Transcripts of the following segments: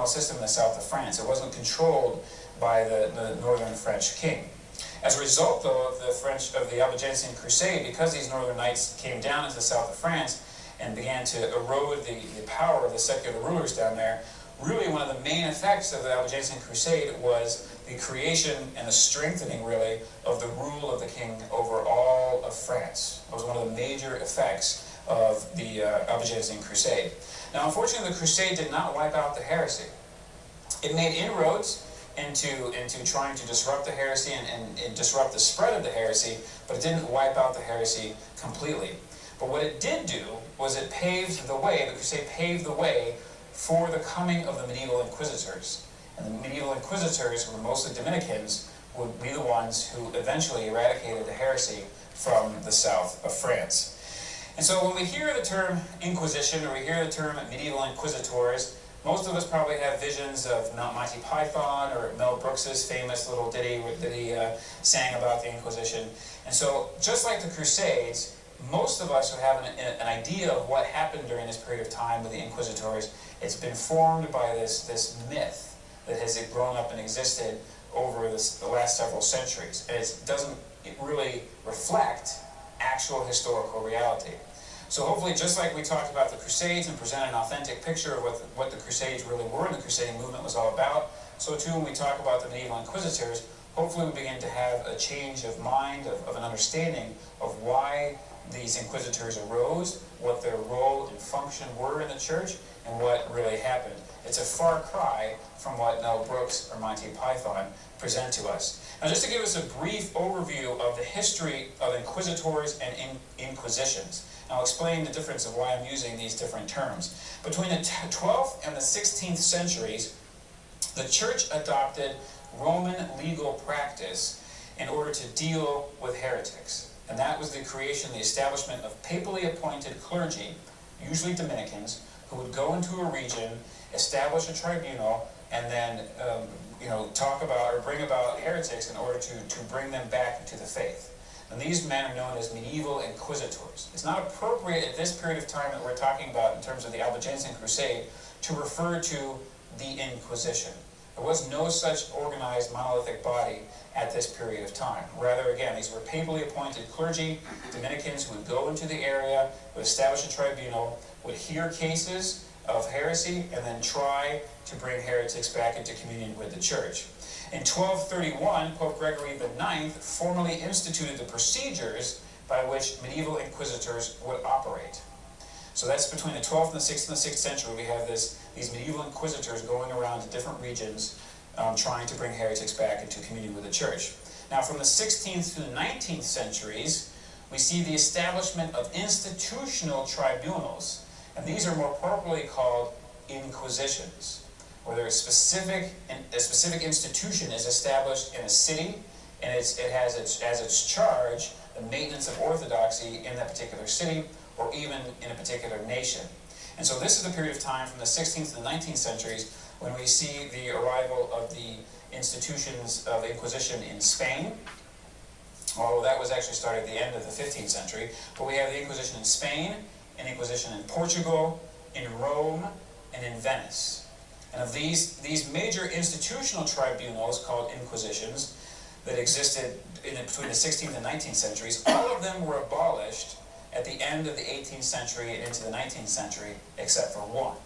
tribunal system in the south of France. It wasn't controlled by the northern French king. As a result, though, of the Albigensian Crusade, because these northern knights came down into the south of France and began to erode the power of the secular rulers down there, really one of the main effects of the Albigensian Crusade was the creation and the strengthening, really, of the rule of the king over all of France. It was one of the major effects of the Albigensian Crusade. Now, unfortunately, the Crusade did not wipe out the heresy. It made inroads into trying to disrupt the heresy and disrupt the spread of the heresy, but it didn't wipe out the heresy completely. But what it did do was it paved the way, the Crusade paved the way for the coming of the medieval inquisitors. And the medieval inquisitors, who were mostly Dominicans, would be the ones who eventually eradicated the heresy from the south of France. And so when we hear the term Inquisition, or we hear the term medieval inquisitors, most of us probably have visions of Monty Python or Mel Brooks's famous little ditty that he sang about the Inquisition. And so, just like the Crusades, most of us who have an idea of what happened during this period of time with the Inquisitors, it's been formed by this myth that has grown up and existed over the last several centuries. And it doesn't really reflect actual historical reality. So hopefully, just like we talked about the Crusades and presented an authentic picture of what the Crusades really were and the Crusading movement was all about, so too when we talk about the medieval inquisitors, hopefully we begin to have a change of mind, of an understanding of why these inquisitors arose, what their role and function were in the church, and what really happened. It's a far cry from what Mel Brooks or Monty Python present to us. Now, just to give us a brief overview of the history of inquisitors and inquisitions, I'll explain the difference of why I'm using these different terms. Between the 12th and the 16th centuries, the church adopted Roman legal practice in order to deal with heretics. And that was the creation, the establishment of papally appointed clergy, usually Dominicans, who would go into a region, establish a tribunal, and then talk about or bring about heretics in order to bring them back into the faith. And these men are known as medieval inquisitors. It's not appropriate at this period of time that we're talking about in terms of the Albigensian Crusade to refer to the Inquisition. There was no such organized monolithic body at this period of time. Rather, again, these were papally appointed clergy, Dominicans who would go into the area, would establish a tribunal, would hear cases of heresy, and then try to bring heretics back into communion with the church. In 1231, Pope Gregory IX formally instituted the procedures by which medieval inquisitors would operate. So that's between the 12th and the 6th and the 6th century. We have these medieval inquisitors going around to different regions trying to bring heretics back into communion with the church. Now, from the 16th to the 19th centuries, we see the establishment of institutional tribunals. And these are more properly called inquisitions, where a specific institution is established in a city, and it has as its charge the maintenance of orthodoxy in that particular city, or even in a particular nation. And so this is the period of time from the 16th to the 19th centuries when we see the arrival of the institutions of the Inquisition in Spain. Although that was actually started at the end of the 15th century. But we have the Inquisition in Spain, an Inquisition in Portugal, in Rome, and in Venice. And of these major institutional tribunals called inquisitions that existed between the 16th and 19th centuries, all of them were abolished at the end of the 18th century and into the 19th century, except for one.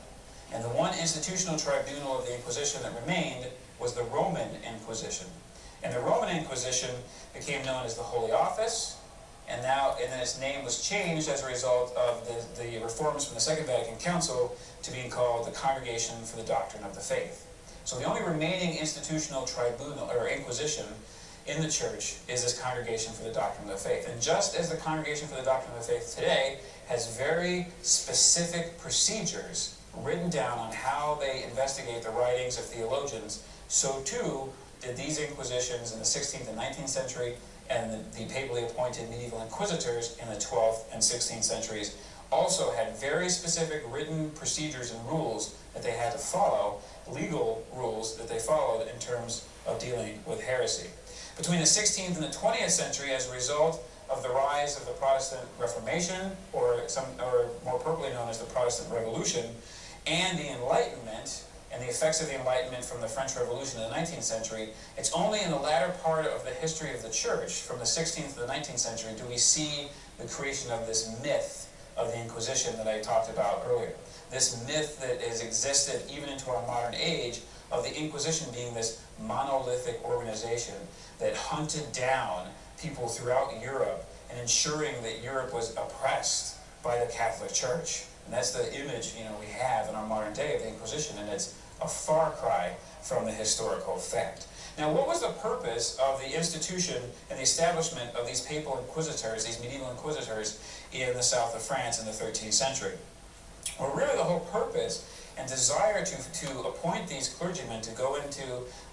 And the one institutional tribunal of the Inquisition that remained was the Roman Inquisition. And the Roman Inquisition became known as the Holy Office, and then its name was changed as a result of the reforms from the Second Vatican Council to being called the Congregation for the Doctrine of the Faith. So the only remaining institutional tribunal or inquisition in the church is this Congregation for the Doctrine of the Faith. And just as the Congregation for the Doctrine of the Faith today has very specific procedures written down on how they investigate the writings of theologians, so too did these inquisitions in the 16th and 19th century, and the papally appointed medieval inquisitors in the 12th and 16th centuries also had very specific written procedures and rules that they had to follow, legal rules that they followed in terms of dealing with heresy. Between the 16th and the 20th century, as a result of the rise of the Protestant Reformation, or more appropriately known as the Protestant Revolution, and the Enlightenment, and the effects of the Enlightenment from the French Revolution in the 19th century, it's only in the latter part of the history of the church, from the 16th to the 19th century, do we see the creation of this myth of the Inquisition that I talked about earlier. This myth that has existed even into our modern age of the Inquisition being this monolithic organization that hunted down people throughout Europe and ensuring that Europe was oppressed by the Catholic Church. And that's the image, we have in our modern day of the Inquisition, and it's a far cry from the historical fact. Now, what was the purpose of the institution and the establishment of these papal inquisitors, these medieval inquisitors, in the south of France in the 13th century? Well, really the whole purpose and desire to appoint these clergymen to go into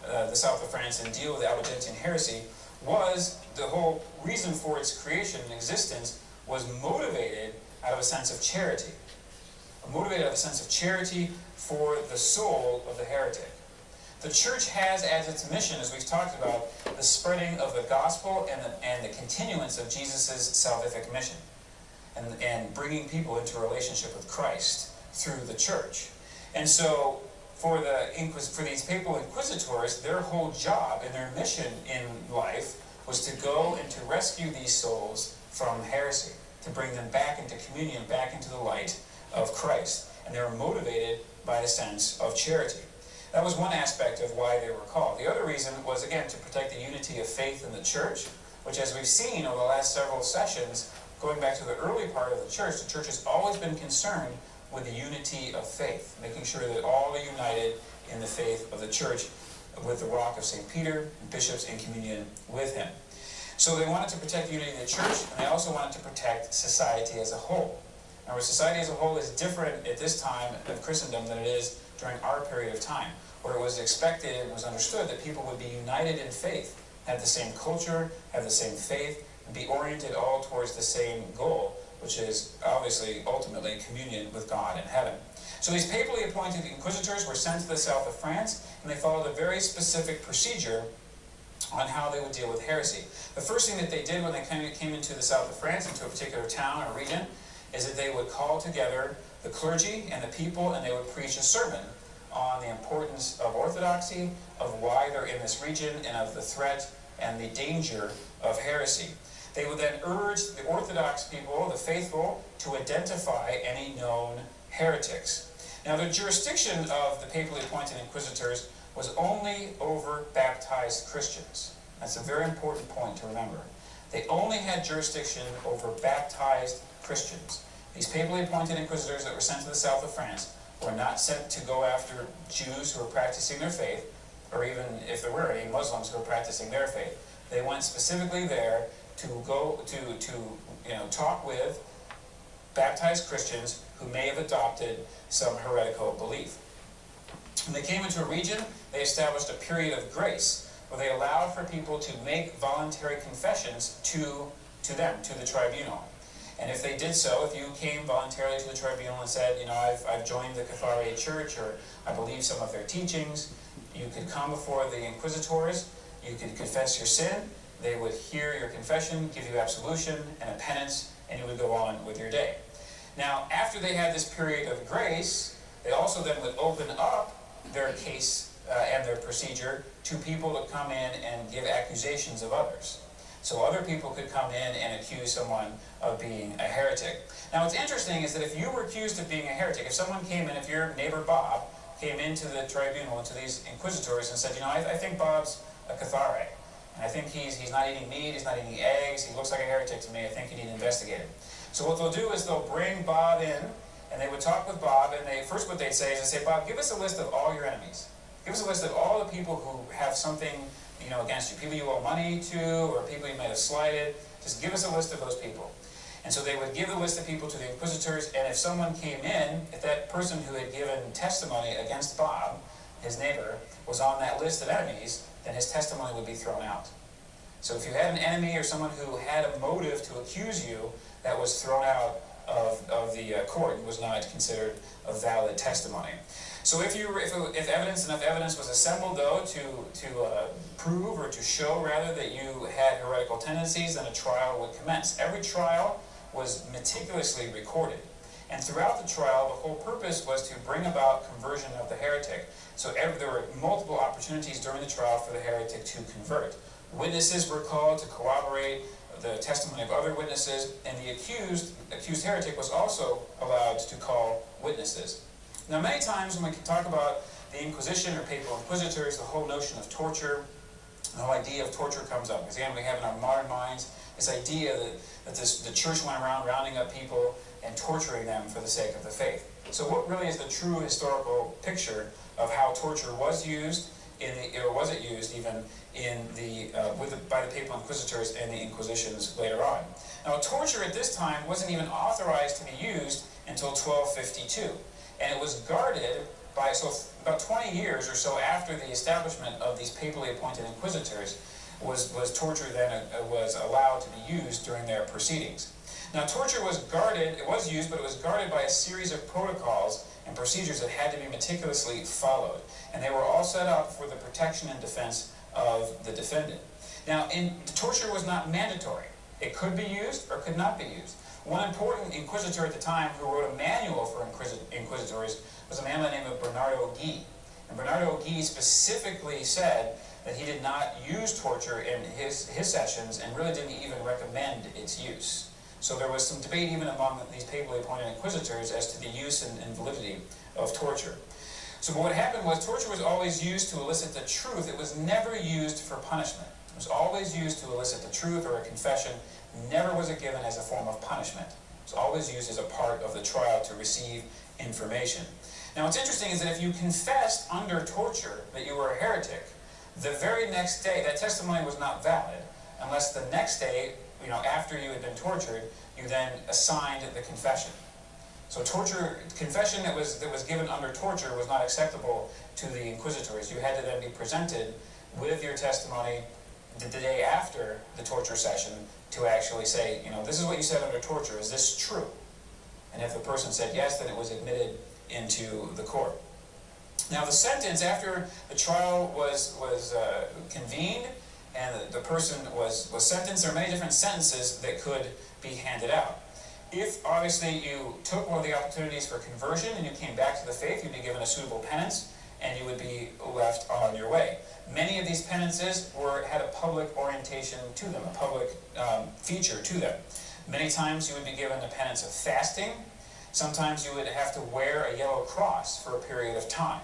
the south of France and deal with the Albigensian heresy was, the whole reason for its creation and existence was motivated out of a sense of charity. Motivated out of a sense of charity for the soul of the heretic. The church has as its mission, as we've talked about, the spreading of the gospel and the continuance of Jesus' salvific mission, and bringing people into a relationship with Christ through the church. And so, for these papal inquisitors, their whole job and their mission in life was to go and to rescue these souls from heresy, to bring them back into communion, back into the light of Christ. And they were motivated by a sense of charity. That was one aspect of why they were called. The other reason was, again, to protect the unity of faith in the church, which, as we've seen over the last several sessions, going back to the early part of the church has always been concerned with the unity of faith, making sure that all are united in the faith of the church with the rock of St. Peter, and bishops in communion with him. So they wanted to protect the unity of the church, and they also wanted to protect society as a whole. Now, society as a whole is different at this time of Christendom than it is during our period of time, where it was expected and was understood that people would be united in faith, have the same culture, have the same faith, and be oriented all towards the same goal, which is obviously ultimately communion with God in heaven. So these papally appointed inquisitors were sent to the south of France, and they followed a very specific procedure on how they would deal with heresy. The first thing that they did when they came into the south of France, into a particular town or region, is that they would call together the clergy and the people, and they would preach a sermon on the importance of orthodoxy, of why they're in this region, and of the threat and the danger of heresy. They would then urge the Orthodox people, the faithful, to identify any known heretics. Now, the jurisdiction of the papally appointed inquisitors was only over baptized Christians. That's a very important point to remember. They only had jurisdiction over baptized Christians. These papally appointed inquisitors that were sent to the south of France were not sent to go after Jews who were practicing their faith, or even if there were any Muslims who were practicing their faith. They went specifically there to go to talk with baptized Christians who may have adopted some heretical belief. When they came into a region, they established a period of grace where they allowed for people to make voluntary confessions to them, to the tribunal. And if they did so, if you came voluntarily to the tribunal and said, I've joined the Catholic Church, or I believe some of their teachings, you could come before the inquisitors, you could confess your sin, they would hear your confession, give you absolution and a penance, and you would go on with your day. Now, after they had this period of grace, they also then would open up their case and their procedure to people to come in and give accusations of others. So other people could come in and accuse someone of being a heretic. Now, what's interesting is that if you were accused of being a heretic, if someone came in, if your neighbor Bob came into the tribunal, into these inquisitors and said, I think Bob's a Catholic, and I think he's not eating meat, he's not eating eggs, he looks like a heretic to me, I think you need to investigate him. So what they'll do is they'll bring Bob in, and they would talk with Bob, and first what they'd say is, Bob, give us a list of all your enemies. Give us a list of all the people who have something against you, people you owe money to, or people you might have slighted. Just give us a list of those people. And so they would give the list of people to the inquisitors, and if someone came in, if that person who had given testimony against Bob, his neighbor, was on that list of enemies, then his testimony would be thrown out. So if you had an enemy or someone who had a motive to accuse you, that was thrown out of the court and was not considered a valid testimony. So if enough evidence was assembled, though, to prove or to show, rather, that you had heretical tendencies, then a trial would commence. Every trial was meticulously recorded. And throughout the trial, the whole purpose was to bring about conversion of the heretic. So there were multiple opportunities during the trial for the heretic to convert. Witnesses were called to corroborate the testimony of other witnesses, and the accused heretic was also allowed to call witnesses. Now, many times when we talk about the Inquisition or papal inquisitors, the whole notion of torture, the whole idea of torture comes up. Because again, we have in our modern minds this idea that the church went around rounding up people and torturing them for the sake of the faith. So what really is the true historical picture of how torture was used, or was it used even by the papal inquisitors and the Inquisitions later on? Now, torture at this time wasn't even authorized to be used until 1252, and it was guarded by, so about 20 years or so after the establishment of these papally appointed inquisitors, was torture then was allowed to be used during their proceedings. Now, torture was guarded, it was used, but it was guarded by a series of protocols and procedures that had to be meticulously followed. And they were all set up for the protection and defense of the defendant. Now, torture was not mandatory. It could be used or could not be used. One important inquisitor at the time who wrote a manual for inquisitors was a man by the name of Bernardo Guy. And Bernardo Guy specifically said that he did not use torture in his sessions and really didn't even recommend its use. So there was some debate even among these papally appointed inquisitors as to the use and validity of torture. So what happened was torture was always used to elicit the truth. It was never used for punishment. It was always used to elicit the truth or a confession. Never was it given as a form of punishment. It was always used as a part of the trial to receive information. Now what's interesting is that if you confessed under torture that you were a heretic, the very next day, that testimony was not valid unless the next day, after you had been tortured, you then assigned the confession. So confession that was given under torture was not acceptable to the inquisitors. You had to then be presented with your testimony the day after the torture session to actually say, this is what you said under torture. Is this true? And if the person said yes, then it was admitted into the court. Now the sentence after the trial was convened and the person was sentenced, there are many different sentences that could be handed out. If obviously you took one of the opportunities for conversion and you came back to the faith, you'd be given a suitable penance and you would be left on your way. Many of these penances had a public orientation to them, a public feature to them. Many times you would be given the penance of fasting. Sometimes you would have to wear a yellow cross for a period of time.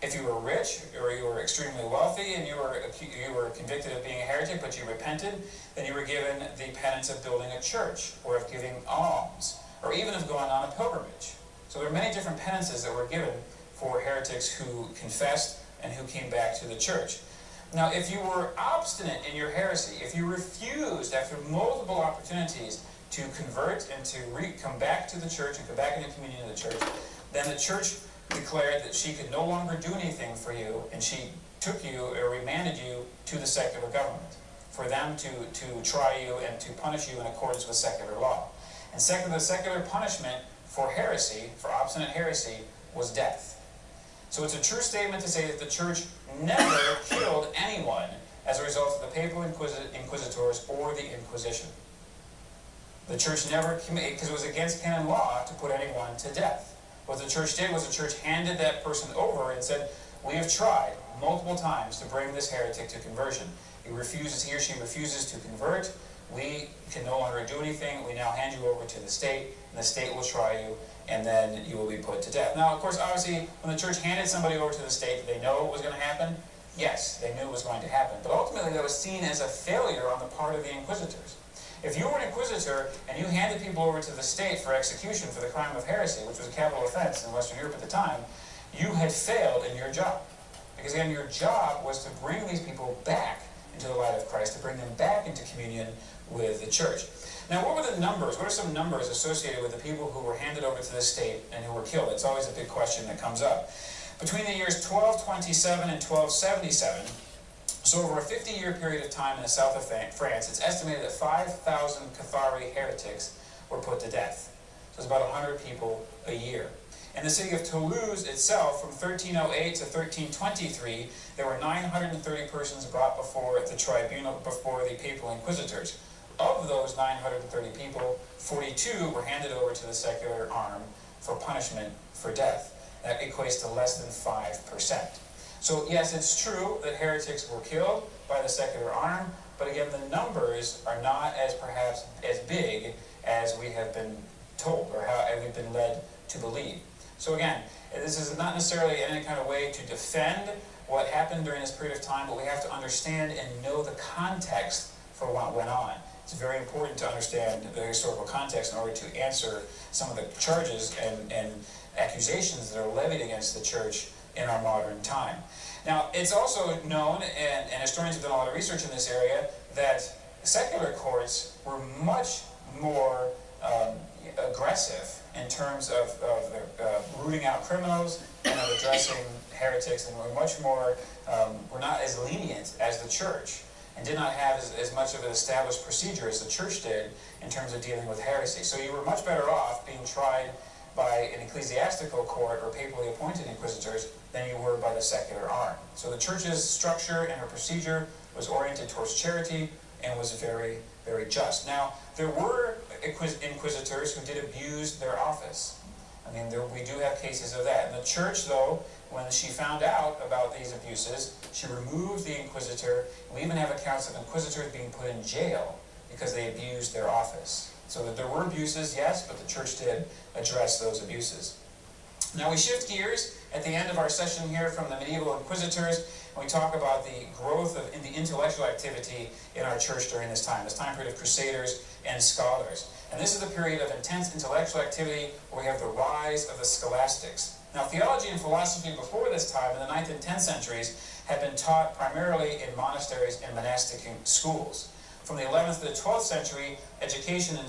If you were rich or you were extremely wealthy and you were convicted of being a heretic but you repented, then you were given the penance of building a church or of giving alms or even of going on a pilgrimage. So there are many different penances that were given for heretics who confessed and who came back to the church. Now, if you were obstinate in your heresy, if you refused after multiple opportunities to convert and to come back to the church and come back into communion in the church, then the church declared that she could no longer do anything for you, and she took you or remanded you to the secular government for them to try you and to punish you in accordance with secular law. And the secular punishment for heresy, for obstinate heresy, was death. So it's a true statement to say that the church never killed anyone as a result of the papal inquisitors or the Inquisition. The church never, because it was against canon law to put anyone to death. What the church did was the church handed that person over and said, we have tried multiple times to bring this heretic to conversion. He or she refuses to convert. We can no longer do anything. We now hand you over to the state, and the state will try you, and then you will be put to death. Now, of course, obviously, when the church handed somebody over to the state, did they know what was going to happen? Yes, they knew it was going to happen. But ultimately, that was seen as a failure on the part of the inquisitors. If you were an inquisitor and you handed people over to the state for execution for the crime of heresy, which was a capital offense in Western Europe at the time, you had failed in your job. Because again, your job was to bring these people back into the light of Christ, to bring them back into communion with the church. Now, what were the numbers? What are some numbers associated with the people who were handed over to the state and who were killed? It's always a big question that comes up. Between the years 1227 and 1277, so over a 50-year period of time in the south of France, it's estimated that 5,000 Cathari heretics were put to death. So it's about 100 people a year. In the city of Toulouse itself, from 1308 to 1323, there were 930 persons brought before the tribunal, before the papal inquisitors. Of those 930 people, 42 were handed over to the secular arm for punishment for death. That equates to less than 5%. So yes, it's true that heretics were killed by the secular arm, but again, the numbers are not as perhaps as big as we have been told or how we've been led to believe. So again, this is not necessarily in any kind of way to defend what happened during this period of time, but we have to understand and know the context for what went on. It's very important to understand the historical context in order to answer some of the charges and accusations that are levied against the church in our modern time. Now, it's also known, and historians have done a lot of research in this area, that secular courts were much more aggressive in terms of rooting out criminals and of addressing heretics, and were much more, were not as lenient as the church, and did not have as much of an established procedure as the church did in terms of dealing with heresy. So you were much better off being tried by an ecclesiastical court or papally appointed inquisitors than you were by the secular arm. So the church's structure and her procedure was oriented towards charity and was very, very just. Now, there were inquisitors who did abuse their office. I mean, we do have cases of that. And the church, though, when she found out about these abuses, she removed the inquisitor. We even have accounts of inquisitors being put in jail because they abused their office. So that there were abuses, yes, but the church did address those abuses. Now we shift gears at the end of our session here from the medieval inquisitors, and we talk about the growth of the intellectual activity in our church during this time period of crusaders and scholars. And this is a period of intense intellectual activity where we have the rise of the scholastics. Now, theology and philosophy before this time, in the 9th and 10th centuries, had been taught primarily in monasteries and monastic schools. From the 11th to the 12th century, education in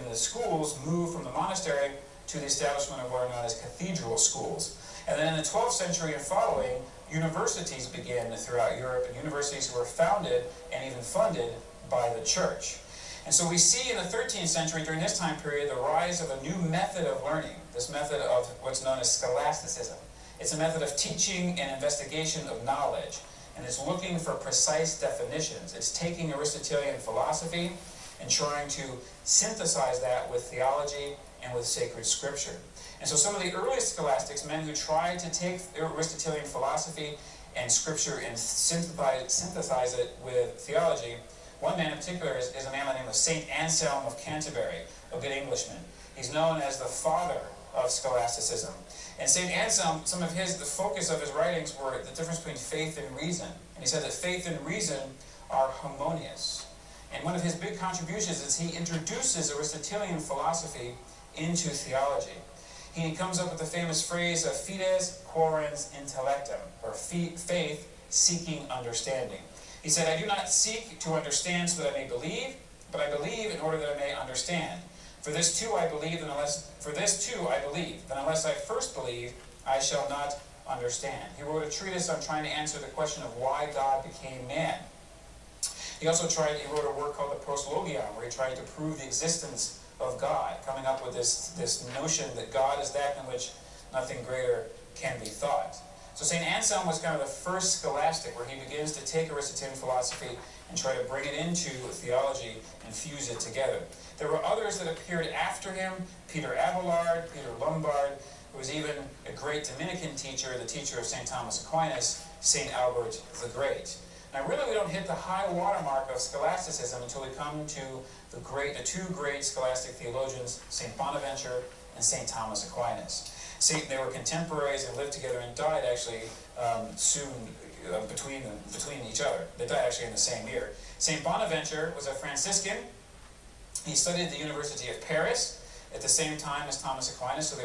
the schools moved from the monastery to the establishment of what are known as cathedral schools. And then in the 12th century and following, universities began throughout Europe, and universities were founded and even funded by the church. And so we see in the 13th century, during this time period, the rise of a new method of learning, this method of what's known as scholasticism. It's a method of teaching and investigation of knowledge, and it's looking for precise definitions. It's taking Aristotelian philosophy and trying to synthesize that with theology and with sacred scripture. And so some of the earliest scholastics, men who tried to take Aristotelian philosophy and scripture and synthesize it with theology, one man in particular is a man by the name of St. Anselm of Canterbury, a good Englishman. He's known as the father of scholasticism. And St. Anselm, the focus of his writings were the difference between faith and reason. And he said that faith and reason are harmonious. And one of his big contributions is he introduces Aristotelian philosophy into theology. He comes up with the famous phrase of fides quorens intellectum, or faith seeking understanding. He said, I do not seek to understand so that I may believe, but I believe in order that I may understand. For this too I believe, then unless I first believe, I shall not understand. He wrote a treatise on trying to answer the question of why God became man. He also wrote a work called the Proslogion, where he tried to prove the existence of God, coming up with this notion that God is that in which nothing greater can be thought. So St. Anselm was kind of the first scholastic, where he begins to take Aristotelian philosophy and try to bring it into theology and fuse it together. There were others that appeared after him: Peter Abelard, Peter Lombard, who was even a great Dominican teacher, the teacher of St. Thomas Aquinas, St. Albert the Great. Now really we don't hit the high watermark of scholasticism until we come to the two great scholastic theologians, St. Bonaventure and St. Thomas Aquinas. They were contemporaries and lived together and died actually soon between each other. They died actually in the same year. St. Bonaventure was a Franciscan. He studied at the University of Paris at the same time as Thomas Aquinas, so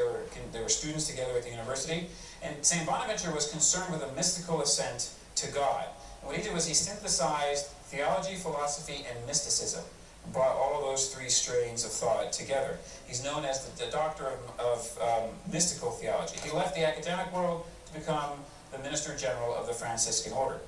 they were students together at the university. And St. Bonaventure was concerned with a mystical ascent to God. And what he did was he synthesized theology, philosophy, and mysticism, and brought all of those three strains of thought together. He's known as the doctor of mystical theology. He left the academic world to become the minister general of the Franciscan order.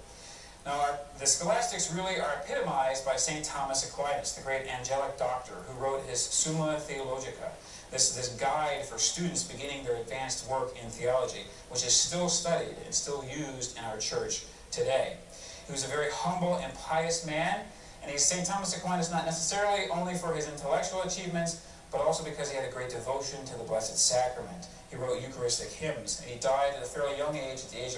Now, the scholastics really are epitomized by St. Thomas Aquinas, the great angelic doctor who wrote his Summa Theologica, this guide for students beginning their advanced work in theology, which is still studied and still used in our church today. He was a very humble and pious man, And he's St. Thomas Aquinas not necessarily only for his intellectual achievements, but also because he had a great devotion to the Blessed Sacrament. He wrote Eucharistic hymns, and he died at a fairly young age, at the age of